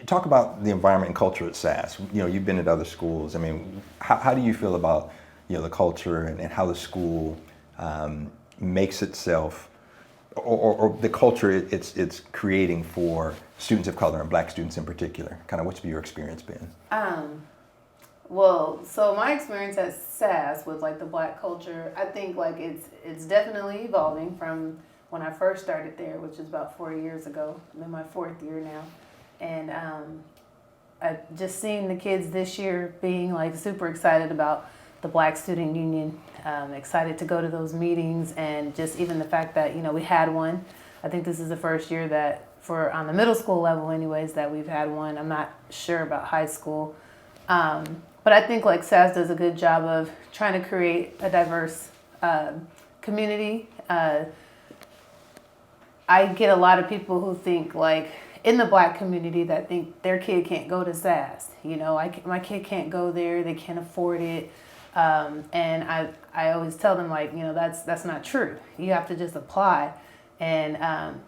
Talk about the environment and culture at SAS. You've been at other schools. I mean, how do you feel about, the culture and how the school makes itself, or the culture it's creating for students of color and black students in particular? Kind of what's your experience been? Well, so my experience at SAS with like the black culture, I think like it's definitely evolving from when I first started there, which is about 4 years ago. I'm in my fourth year now, and I just seen the kids this year being like super excited about the Black Student Union, excited to go to those meetings, and just even the fact that we had one. I think this is the first year that for on the middle school level, anyways, that we've had one. I'm not sure about high school. But I think like SAS does a good job of trying to create a diverse community. I get a lot of people who think like in the black community that think their kid can't go to SAS. My kid can't go there. They can't afford it. And I always tell them like, that's not true. You have to just apply. And,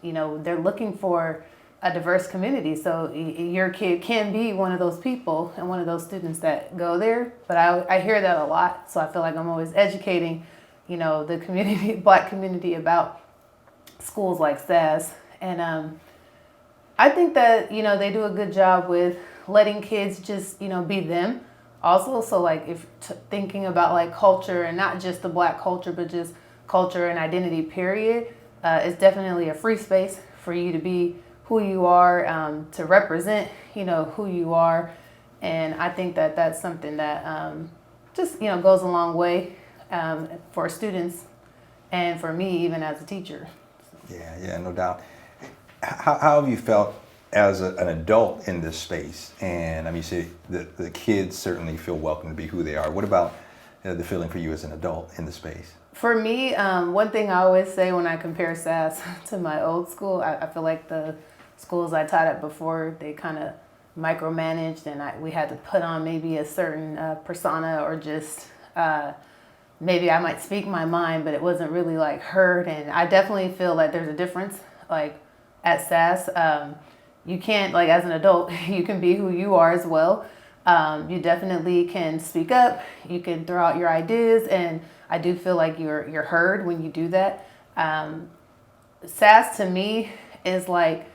they're looking for a diverse community. So your kid can be one of those people and one of those students that go there. But I hear that a lot. So I feel like I'm always educating, the community, black community about schools like SAS. And I think that, they do a good job with letting kids just, be them also. So like if thinking about like culture and not just the black culture, but just culture and identity period, it's definitely a free space for you to be who you are, to represent, who you are. And I think that that's something that just, goes a long way for students and for me, even as a teacher. Yeah, no doubt. How have you felt as an adult in this space? And I mean, you say the kids certainly feel welcome to be who they are. What about the feeling for you as an adult in the space? For me, one thing I always say when I compare SAS to my old school, I feel like the schools I taught at before, they kind of micromanaged, and we had to put on maybe a certain persona, or just maybe I might speak my mind, but it wasn't really like heard. And I definitely feel like there's a difference. Like at SAS, you can't, like as an adult, you can be who you are as well. You definitely can speak up. You can throw out your ideas, and I do feel like you're heard when you do that. SAS to me is like,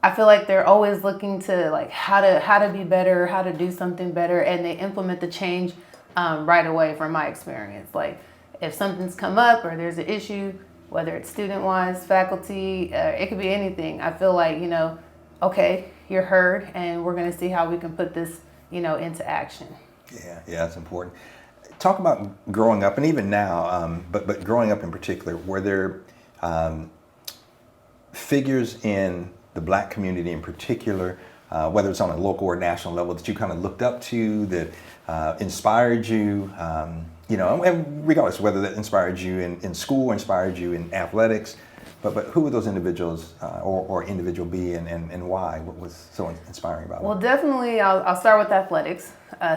I feel like they're always looking to like how to be better, how to do something better, and they implement the change right away from my experience. Like if something's come up or there's an issue, whether it's student-wise, faculty, it could be anything. I feel like, okay, you're heard, and we're going to see how we can put this, into action. Yeah, that's important. Talk about growing up, and even now, but growing up in particular, were there figures in the black community in particular, whether it's on a local or national level, that you kind of looked up to, that inspired you, and regardless of whether that inspired you in school or inspired you in athletics, but who would those individuals or individual be, and why? What was so inspiring about it? Well, definitely, I'll start with athletics,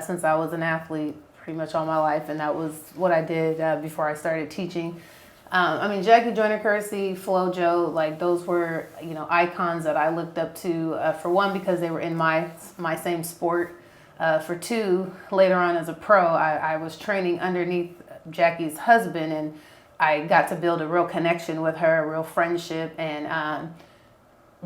since I was an athlete pretty much all my life, and that was what I did before I started teaching. Jackie Joyner-Kersee, FloJo, like those were, icons that I looked up to, for one, because they were in my same sport. For two, later on as a pro, I was training underneath Jackie's husband, and I got to build a real connection with her, a real friendship. And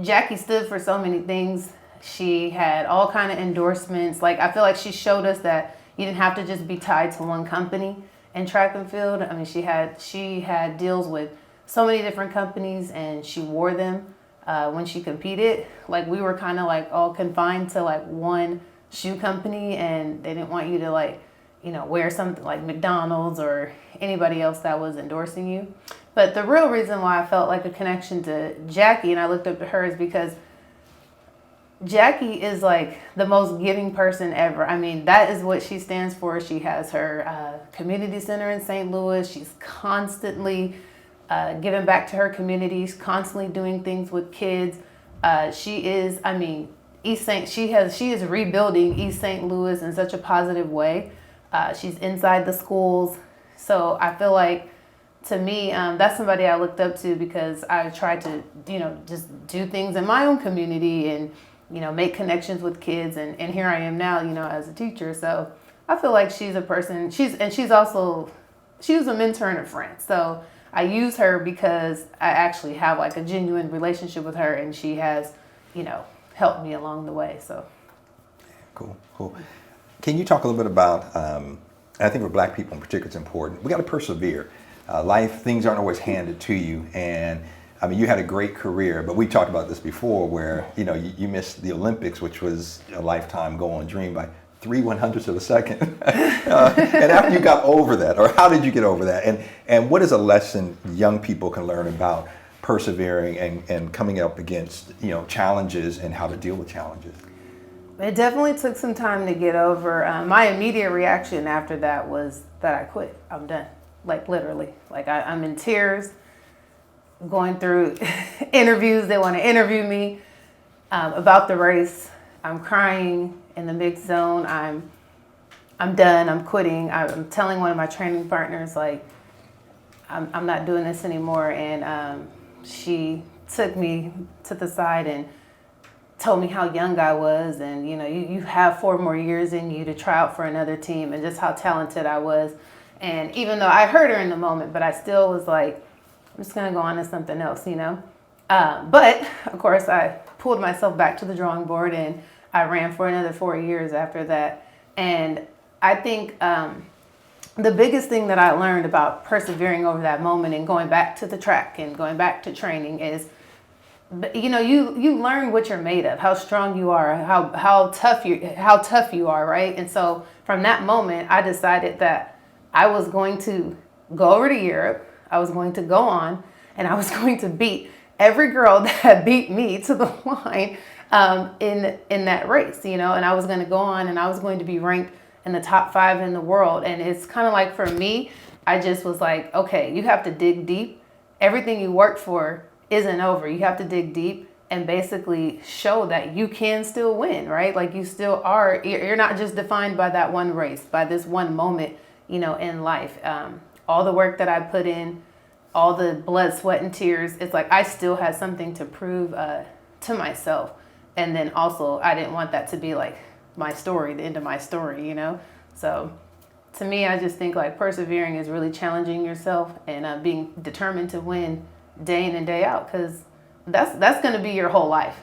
Jackie stood for so many things. She had all kind of endorsements. Like, I feel like she showed us that you didn't have to just be tied to one company in track and field. I mean, she had deals with so many different companies, and she wore them when she competed. Like, we were kind of like all confined to like one shoe company, and they didn't want you to like, wear something like McDonald's or anybody else that was endorsing you. But the real reason why I felt like a connection to Jackie and I looked up to her is because Jackie is like the most giving person ever. I mean, that is what she stands for. She has her community center in St. Louis. She's constantly giving back to her communities, constantly doing things with kids. She is rebuilding East St. Louis in such a positive way. She's inside the schools. So I feel like, to me, that's somebody I looked up to, because I tried to, just do things in my own community and make connections with kids. And here I am now, as a teacher. So I feel like she's a person, she was a mentor and a friend. So I use her because I actually have like a genuine relationship with her, and she has, helped me along the way. So. Cool. Can you talk a little bit about, I think for Black people in particular, it's important. We got to persevere. Life, things aren't always handed to you. And I mean, you had a great career, but we talked about this before where, you missed the Olympics, which was a lifetime goal and dream by 3/100ths of a second. And after you got over that, or how did you get over that? And what is a lesson young people can learn about persevering and coming up against, challenges and how to deal with challenges? It definitely took some time to get over. My immediate reaction after that was that I quit. I'm done. Like literally. Like I'm in tears, going through interviews. They want to interview me about the race. I'm crying in the mixed zone. I'm done. I'm quitting. I'm telling one of my training partners, like, I'm not doing this anymore. And she took me to the side and told me how young I was, and you have 4 more years in you to try out for another team, and just how talented I was. And even though I hurt her in the moment, but I still was like, I'm just gonna go on to something else, But of course, I pulled myself back to the drawing board, and I ran for another 4 years after that. And I think the biggest thing that I learned about persevering over that moment and going back to the track and going back to training is, you learn what you're made of, how strong you are, how tough you are, right? And so from that moment, I decided that I was going to go over to Europe. I was going to go on, and I was going to beat every girl that beat me to the line in that race, and I was going to go on, and I was going to be ranked in the top 5 in the world. And it's kind of like, for me, I just was like, okay, you have to dig deep. Everything you worked for isn't over. You have to dig deep and basically show that you can still win, right? Like, you still are, you're not just defined by that one race, by this one moment, in life. All the work that I put in, all the blood, sweat, and tears, it's like I still had something to prove to myself. And then also, I didn't want that to be like my story, the end of my story, So to me, I just think like persevering is really challenging yourself and being determined to win day in and day out, because that's going to be your whole life,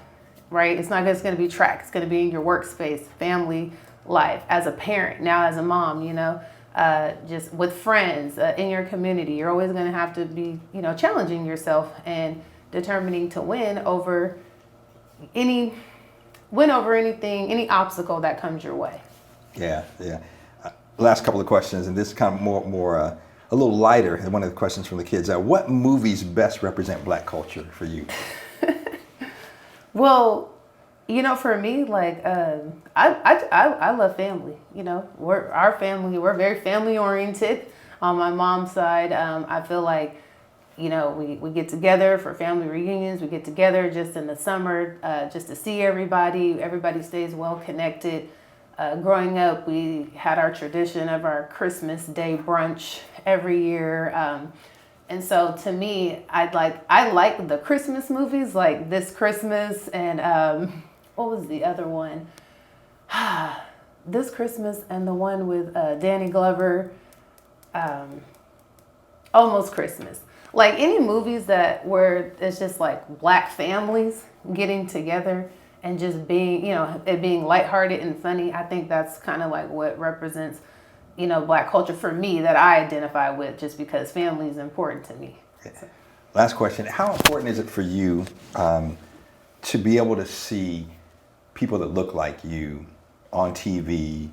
right? It's not just going to be track. It's going to be in your workspace, family life, as a parent, now as a mom, just with friends, in your community. You're always going to have to be, challenging yourself and determining to win over anything, any obstacle that comes your way. Yeah. Last couple of questions, and this is kind of more a little lighter than one of the questions from the kids. What movies best represent Black culture for you? Well, for me, like, I love family. We're very family oriented on my mom's side. I feel like, we get together for family reunions. We get together just in the summer, just to see everybody. Everybody stays well connected. Growing up, we had our tradition of our Christmas Day brunch every year. And so to me, I like the Christmas movies, like This Christmas and what was the other one? This Christmas and the one with Danny Glover, Almost Christmas. Like any movies where it's just like Black families getting together and just being, it being lighthearted and funny. I think that's kind of like what represents, Black culture for me, that I identify with, just because family is important to me. So. Last question. How important is it for you to be able to see people that look like you on TV,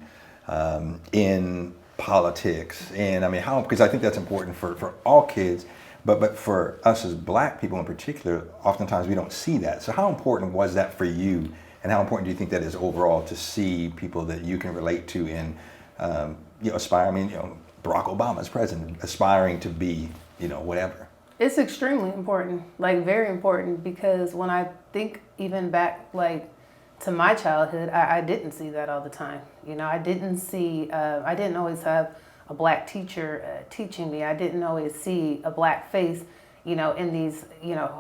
in politics? And I mean, because I think that's important for all kids, but for us as Black people in particular, oftentimes we don't see that. So how important was that for you? And how important do you think that is overall to see people that you can relate to in, aspire? I mean, Barack Obama's president, aspiring to be, whatever. It's extremely important, like very important, because when I think even back, like, to my childhood, I didn't see that all the time. I didn't always have a Black teacher teaching me. I didn't always see a Black face, in these,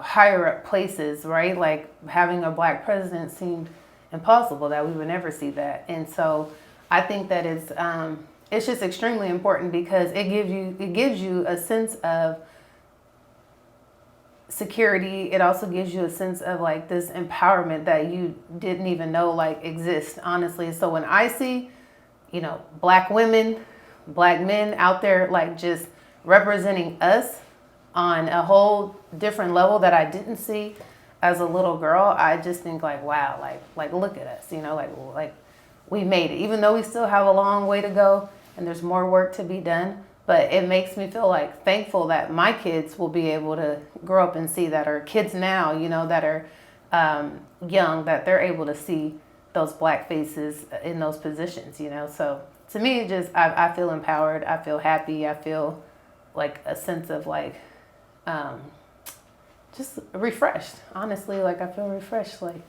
higher up places, right? Like having a Black president seemed impossible, that we would never see that. And so I think that it's just extremely important because it gives you a sense of security. It also gives you a sense of like this empowerment that you didn't even know like exists, honestly. So when I see, you know, Black women, Black men out there like just representing us on a whole different level that I didn't see as a little girl, I just think like, wow, like look at us, you know, like we made it, even though we still have a long way to go and there's more work to be done. But it makes me feel like thankful that my kids will be able to grow up and see that, or kids now, you know, that are young, that they're able to see those Black faces in those positions, you know. So to me, it just, I feel empowered. I feel happy. I feel like a sense of like, just refreshed. Honestly, like I feel refreshed. Like